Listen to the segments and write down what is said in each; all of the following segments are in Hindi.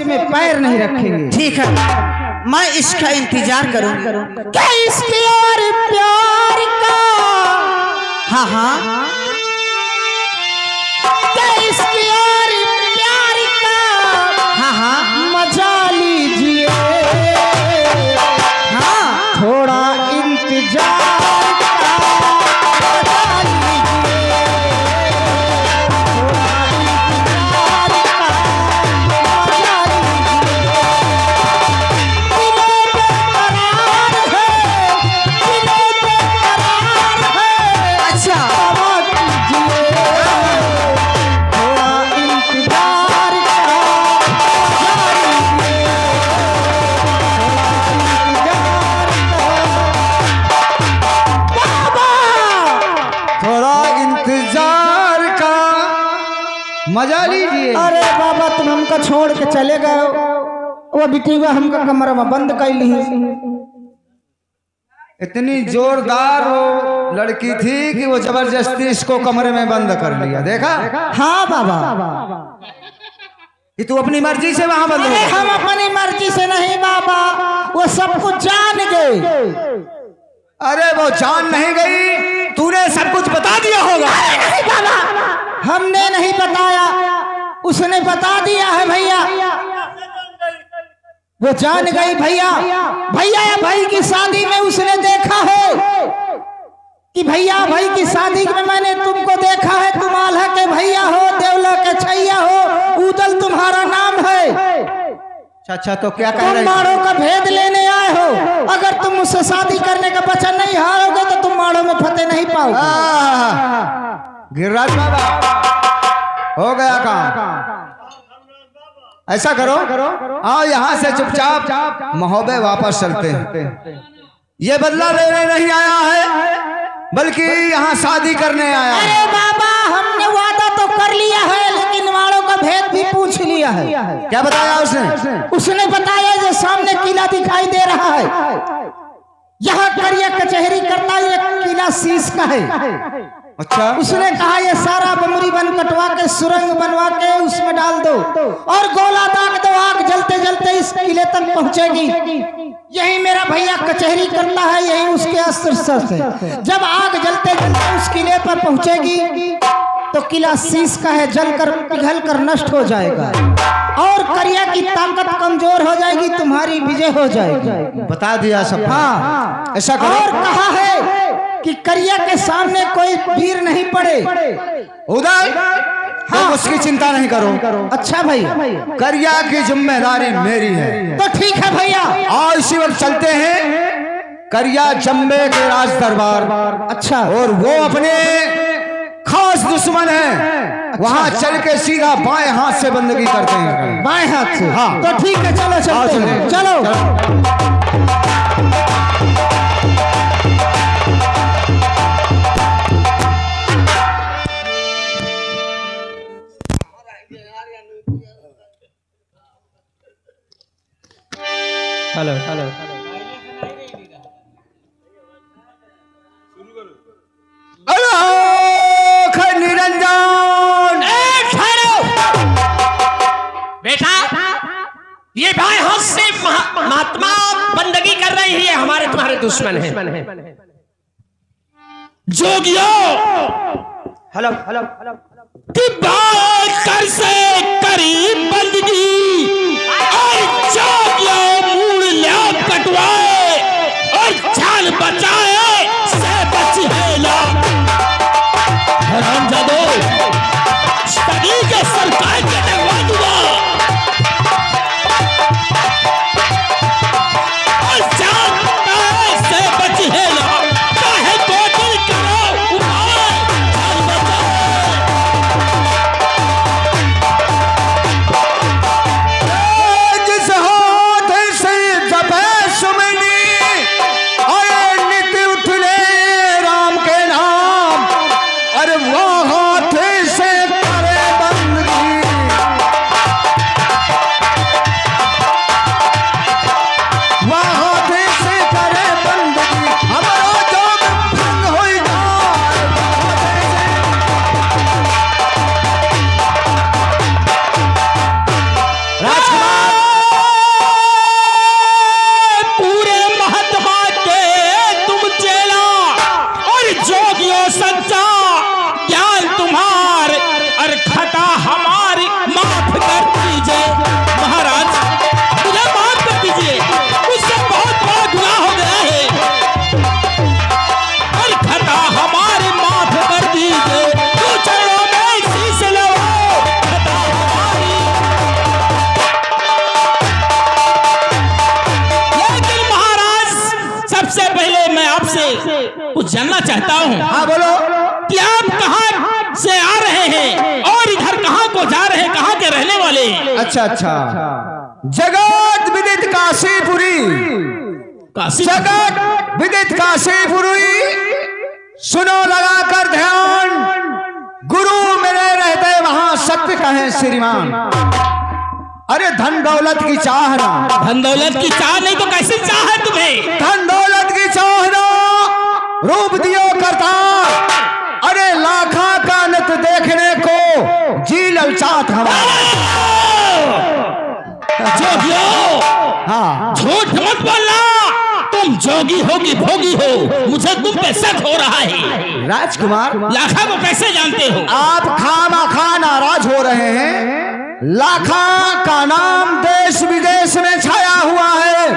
में पैर नहीं रखेंगे। ठीक है, मैं इसका इंतजार करूं। क्या इसकी और प्यार का, हाँ हाँ, क्या इसकी और प्यार का, हाँ हाँ, मजा लीजिए। हाँ थोड़ा इंतजार का मजा लीजिए। थोड़ा इंतजार का मजा लीजिए। दिलों पे करार है, दिलों पे करार है। अच्छा, क्षमा कीजिए। थोड़ा इंतजार का मजा लीजिए। थोड़ा इंतजार का मजा लीजिए। अरे बाबा, तुम हमको छोड़ के चले गए हो। वो बिटिया हमका कमरा में बंद कर ली। इतनी जोरदार वो लड़की थी कि वो जबरदस्ती इसको कमरे में बंद कर लिया। देखा? हाँ बाबा, कि तू अपनी मर्जी से वहां बंद हो अरे गया। हम अपनी मर्जी से नहीं बाबा, वो सब कुछ जान गए। अरे वो जान नहीं गई, तूने सब कुछ बता दिया होगा। नहीं बाबा, हमने नहीं बताया, उसने बता दिया है भैया। वो जान गई भैया। भैया या भाई की शादी में उसने देखा है कि भैया भाई की शादी में मैंने तुमको देखा है। तुम आल्हा के भैया हो, देवला के छैया हो, उदल तुम्हारा नाम है। अच्छा, तो क्या कह तुम रहे माड़ों का भेद लेने आए हो। अगर तुम मुझसे शादी करने का वचन नहीं हारोगे तो तुम माड़ों में फतेह नहीं पाओगे। गिरिराज बाबा, हो गया काम। ऐसा करो, आओ यहाँ से चुपचाप महोबे वापस चलते हैं। ये बदला लेने नहीं आया है, बल्कि यहाँ शादी करने आया है। अरे बाबा, हमने वादा तो कर लिया है, लेकिन माड़ों का भेद भी पूछ लिया है। क्या बताया उसने? उसने बताया जो सामने किला दिखाई दे रहा है, यहाँ करिया कचहरी करता है, एक किला शीश का है। अच्छा, उसने कहा ये सारा बमरी बन कटवा के सुरंग बनवा के उसमें डाल दो और गोला दाग दो, आग जलते जलते इस किले तक पहुंचेगी। यही मेरा भैया कचहरी करता है, यही उसके अस्त्र शस्त्र है। जब आग जलते जलते उस किले पर पहुंचेगी तो किला शीश का है, जलकर पिघल कर नष्ट हो जाएगा और करिया की ताकत कमजोर हो जाएगी, तुम्हारी विजय हो जाएगी। बता दिया सब। हाँ, ऐसा करो। और कहा है कि करिया के सामने कोई वीर नहीं पड़े। उदय, हाँ, उसकी चिंता नहीं करो। अच्छा भैया, करिया की जिम्मेदारी मेरी है। तो ठीक है भैया। और इसी वक्त चलते हैं करिया जम्बे के राज दरबार। अच्छा, और वो अपने खास दुश्मन है, वहां चल के सीधा बाएं हाथ से बंदगी करते हैं। बाएं हाथ से? हाँ। तो ठीक है, चलो चलते हैं। चलो। हेलो हेलो, निरंजन, बेटा, ये भाई हाथ से महात्मा बंदगी कर रही है, हमारे तुम्हारे दुश्मन है। जोगियो, हेलो हेलो, कि बात कर से करी बंदगी और जोगियो मूड़ लिया कटवाए और जान बचाए से बच है ला। हरामजादो, सभी के सरकार के लगवा दूंगा और जान बचाए से बच है ला। चाहे कोटिल करो उपाय, जान बचाए। कुछ जानना चाहता हूँ। हाँ बोलो। कि आप कहाँ से आ रहे हैं और इधर कहाँ को जा रहे हैं, कहाँ के रहने वाले हैं? अच्छा अच्छा, जगत विदित काशीपुरी, काशी। जगत विदित काशीपुरी, सुनो लगा कर ध्यान, गुरु मेरे रहते वहां सत्य कहें श्रीमान। अरे धन दौलत की चाह ना, धन दौलत की चाह नहीं तो कैसे चाह है तुम्हें? धन दौलत की चाह ना, रूप दियो करता, अरे लाखा का नत देखने को जी ललचात हमारा। जोगियो, हाँ झूठ मत बोलना, तुम जोगी हो कि भोगी हो, मुझे तुम पे शक हो रहा है। राजकुमार, लाखा को कैसे जानते हो? आप खामखा नाराज हो रहे हैं। लाखा का नाम देश विदेश में छाया हुआ है,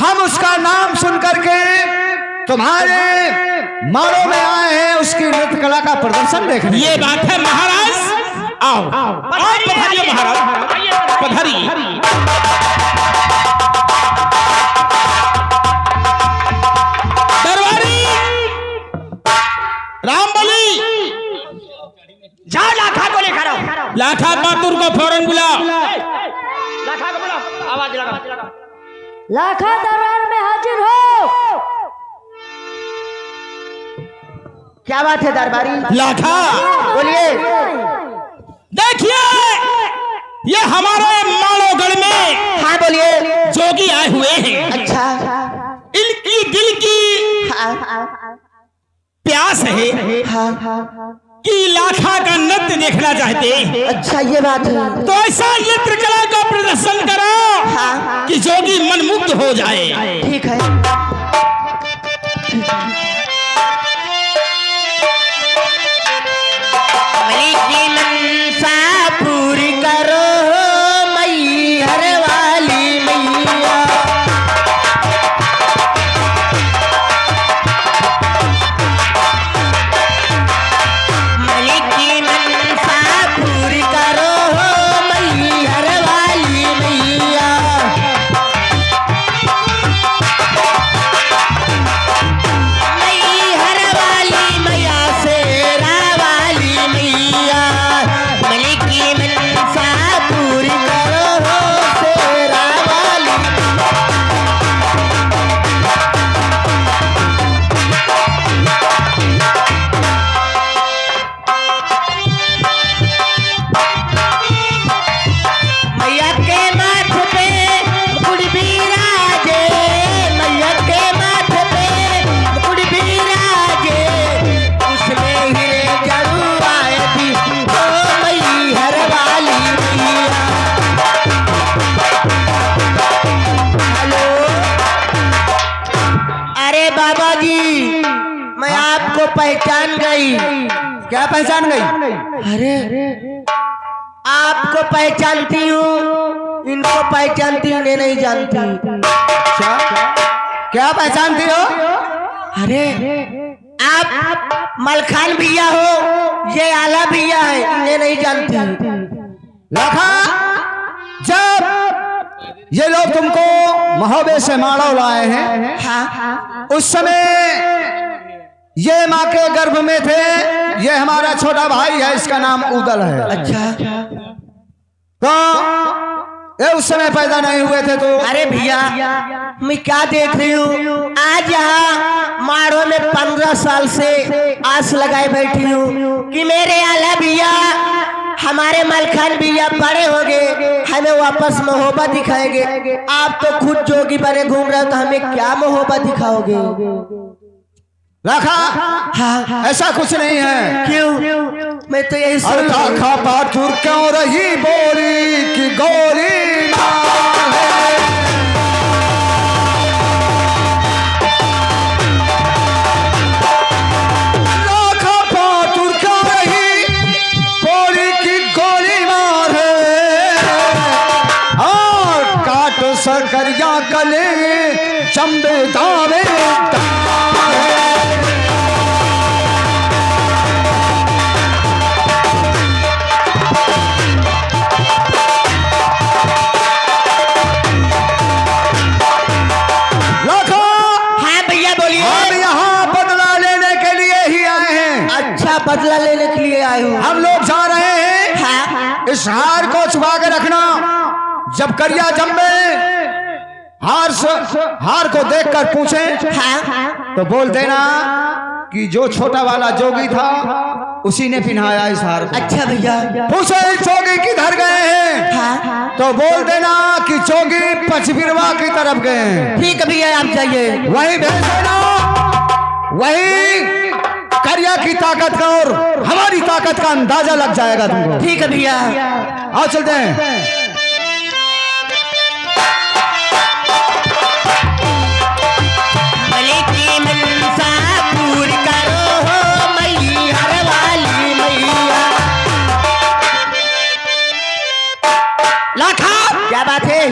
हम उसका नाम सुन करके तुम्हारे मालों में आए हैं उसकी नृत्य कला का प्रदर्शन देखने। ये बात है महाराज, आओ पधारिए महाराज, पधारिए। दरबारी रामबली, जाओ लाखा को लेकर आओ। लाखा बहादुर को फौरन बुलाओ। लाखा को बुलाओ, आवाज लगा। लाखा दरबार में हाजिर हो। क्या बात है दरबारी? लाखा बोलिए। देखिए, ये हमारे मालोगढ़ में हाँ बोलिए। जोगी आए हुए हैं। अच्छा, इनकी दिल की प्यास है कि लाखा का नृत्य देखना चाहते हैं। अच्छा ये बात है। तो ऐसा नृत्य कला का प्रदर्शन करो कि जोगी मनमुग्ध हो जाए। ठीक है। की मनसा पूरी करो मैहर वाली मैया। मलिक की मनसा पूरी करो मैहर वाली मैया। मैहर वाली मैया शेरा वाली मैया। मलिक की मनसा पूरी करो शेरा वाली। मैया के माथ पे मुकुट बिराजे, मैया के माथ पे मुकुट बिराजे, उसमें हीरे जड़ुआए थी ओ मैहर वाली मैया। हेलो, अरे बाबा जी, मैं आपको पहचान गई। क्या पहचान गई? अरे आपको पहचानती हूँ, इनको पहचानती हूँ, इन्हें नहीं जानती। क्या पहचानती हो? अरे आप मलखान भैया हो, ये आला भैया है, इन्हें नहीं जानती। लाखा, जब ये लोग तुमको महोबे से माड़ो लाए हैं, हाँ, उस समय ये माँ के गर्भ में थे। ये हमारा छोटा भाई है, इसका नाम उदल है। अच्छा। तो ये उस समय पैदा नहीं हुए थे। तो अरे भैया, मैं क्या देख रही हूँ, आज यहाँ माड़ो में 15 साल से आस लगाए बैठी हूँ कि मेरे आला भैया, हमारे मलखान भैया बड़े हो गए, हमें वापस मोहब्बत दिखाएंगे। आप तो खुद जोगी बने घूम रहे हो, तो हमें क्या मोहब्बत दिखाओगे? लाखा, हाँ, ऐसा कुछ नहीं है। क्यों? मैं तो यही और सोच लाखा बहादुर क्यों रही बोली कि गोली मार है। लाखा बहादुर क्यों रही बोली कि गोली मार है। और काट सकरिया गले चंबे दावे तार है। हाँ भैया बोलिए। हम यहाँ बदला इस हार को छुपा के रखना। जब करिया जम्मे हार को देखकर पूछे तो बोल देना कि जो छोटा वाला जोगी था उसी ने पहनाया इस हार को। अच्छा भैया। पूछे जोगी किधर गए हैं तो बोल देना कि जोगी पचबिरवा की तरफ गए हैं। ठीक है भैया, आप जाइए। वही भेज देना, वही करिया की ताकत का और हमारी ताकत का अंदाजा लग जाएगा तुमको। ठीक है भैया। आओ चलते हैं। लाखा, क्या बात है?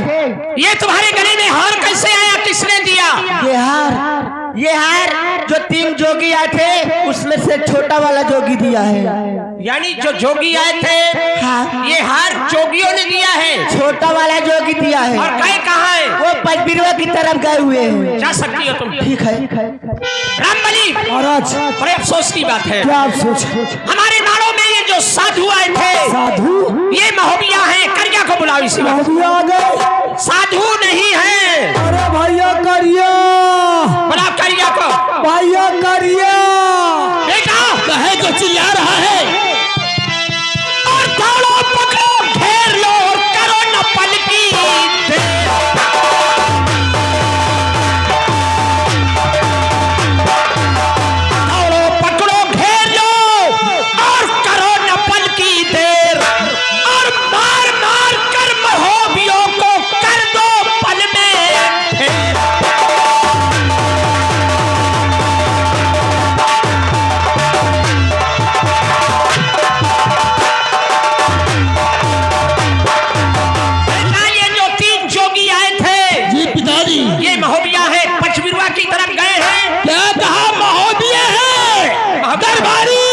ये तुम्हारे गले में हार कैसे आया? किसने दिया? ये हार जो 3 जोगी आए थे उसमें से छोटा वाला जोगी दिया है। यानी जो जोगी आए थे हाँ। ये हार जोगियों ने दिया है। छोटा वाला जोगी दिया है। और गए कहाँ है? वो पचबिरवा की तरफ गए हुए हैं। जा सकती हो तुम। ठीक है। रामबली, महाराज बड़े अफसोस की बात है, क्या आप सोच हमारे नाड़ों में ये जो साधु आए थे, साधु ये महोबिया हैं। करिया को बुलाओ इसी वक्त। आ गए। साधु नहीं है। अरे भैया करिया, बुलाओ करिया को। भैया करिया। बेटा कहे को चिल्ला रहा है। और दौड़ो, पकड़ो, घेर लो और करो न पल की देर। दौड़ो, पकड़ो, घेर लो और करो न पल की देर। और मार मार कर महोबियों को कर दो पल में ढेर। बेटा, ये जो 3 जोगी आए थे जी पिताजी। ये महोबिया है, पचबिरवा की तरफ गए हैं। क्या कहा? महोदय है दरबारी।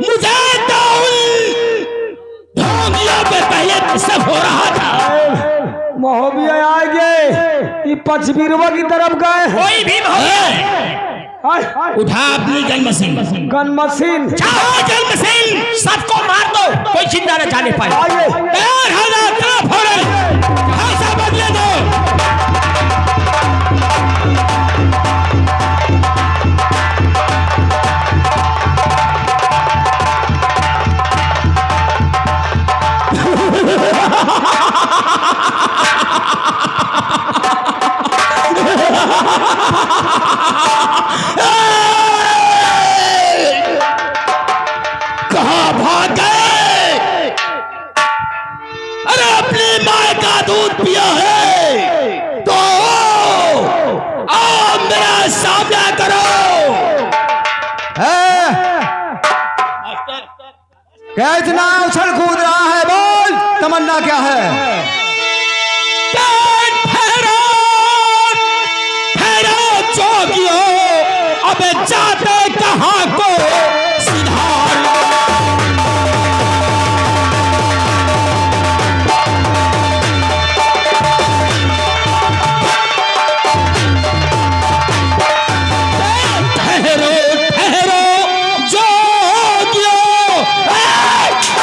मुझे तो ढोंगियों पे पहले सब हो रहा था। महोबिया आ गए। ये पचबिरवा की तरफ गए। कोई भी महोबिया है। उठा अपनी गन मशीन। गन मशीन जाओ जल्द से सबको मार दो, कोई जिंदा न जाने पाए। ऐसा बदले दो। कहाँ भाग गए? अरे अपनी माँ का दूध पिया है तो आओ मेरा सामना करो। क्या इतना उछल कूद रहा है? बोल, तमन्ना क्या है? ठहरो, ठहरो जोगियो, अब जाते कहाँ को सिधार। ठहरो, ठहरो जोगियो,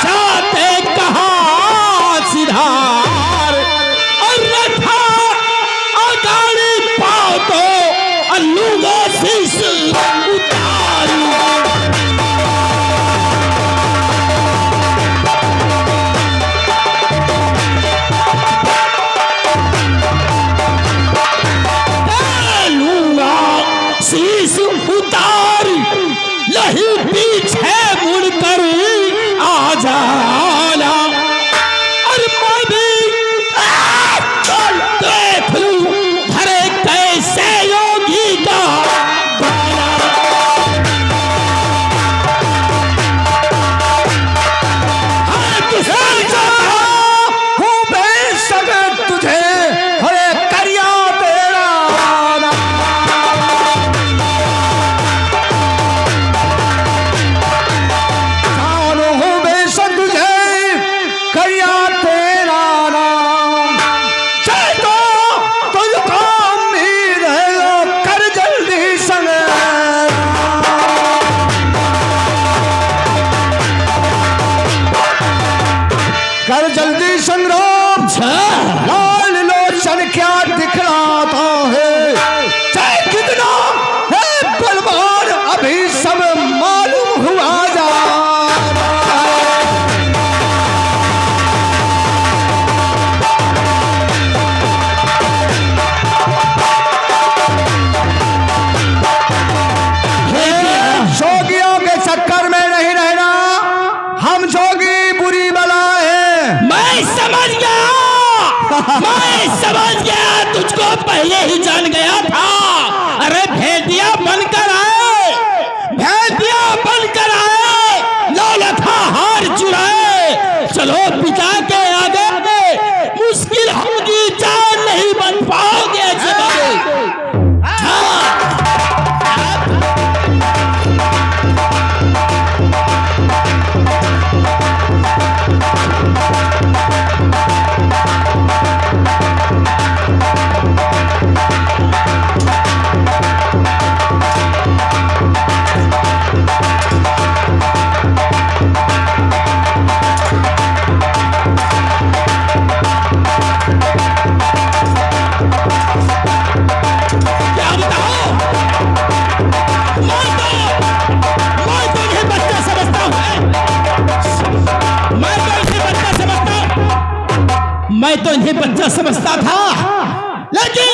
जाते कहाँ सिधार। मैं समझ गया, तुझको पहले ही जान गया था। अरे भेदिया बनकर आए, भेदिया बनकर आए, लौलखा हार चुराए। चलो पिता के आगे मुश्किल होगी, जान नहीं बन पाओगे ऐसे में। हाँ। मैं तो इन्हें बच्चा समझता था, लेकिन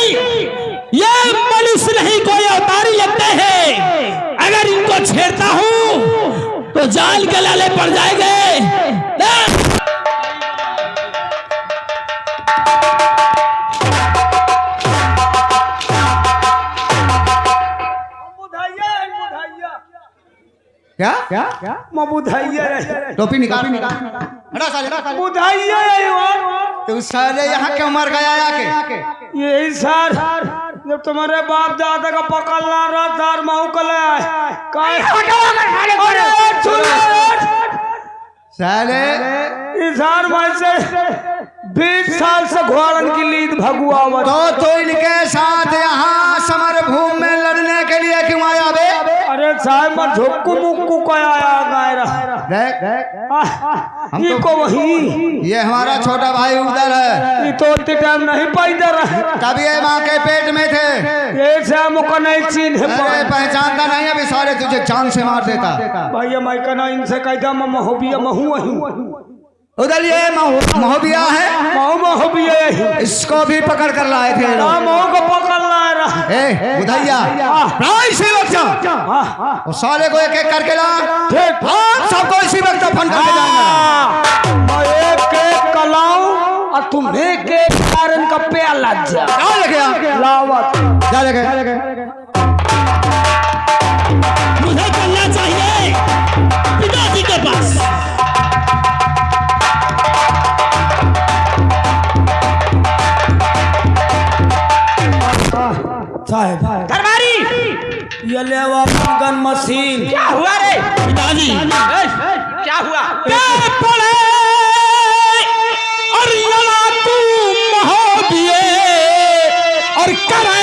ये मनुष्य नहीं, कोई अवतारी लगते हैं। अगर इनको छेड़ता हूं तो जान के लाले पड़ जाएंगे। क्या क्या क्या बुधाइया टोपी निकाल हटा साले बुधाइया तू साले यहाँ क्यों मर गया आके? यही सर जब तुम्हारे बाप दादा का पकड़ना रहा सर महू साले इधर में से 20 साल से घोड़न की लीद भगुआ तो इनके साथ यहाँ समर भूमि में लड़ने के लिए क्यों आया बे? अरे साहब मैं झुक्कू मुक्कू को आया गायरा ये को वही ये हमारा छोटा भाई उधर है। ये तो टाइम नहीं पैदा रहे, तब ये माँ के पेट में थे। ये से मुका नहीं चिन्ह पहचानता नहीं, अभी सारे तुझे जान से मार देता। भैया मैं कहना इनसे कहता मैं महोबिया महू उधर ये महोबिया है, महोबिया इसको भी पकड़ कर लाए थे। महो को पकड़ लाए रहा बुधैया इसी वक्त और सारे को एक एक करके ला, सबको इसी वक्त फन करके जाएंगे। एक एक कलाऊं और तुम्हें के कारण का प्याला जा लावत जा लेके मुझे करना चाहिए पिताजी के पास। दरबारी ये ले गन मशीन। क्या हुआ रे पिताजी? क्या हुआ? पड़े और लड़ाकू महोबिये और करे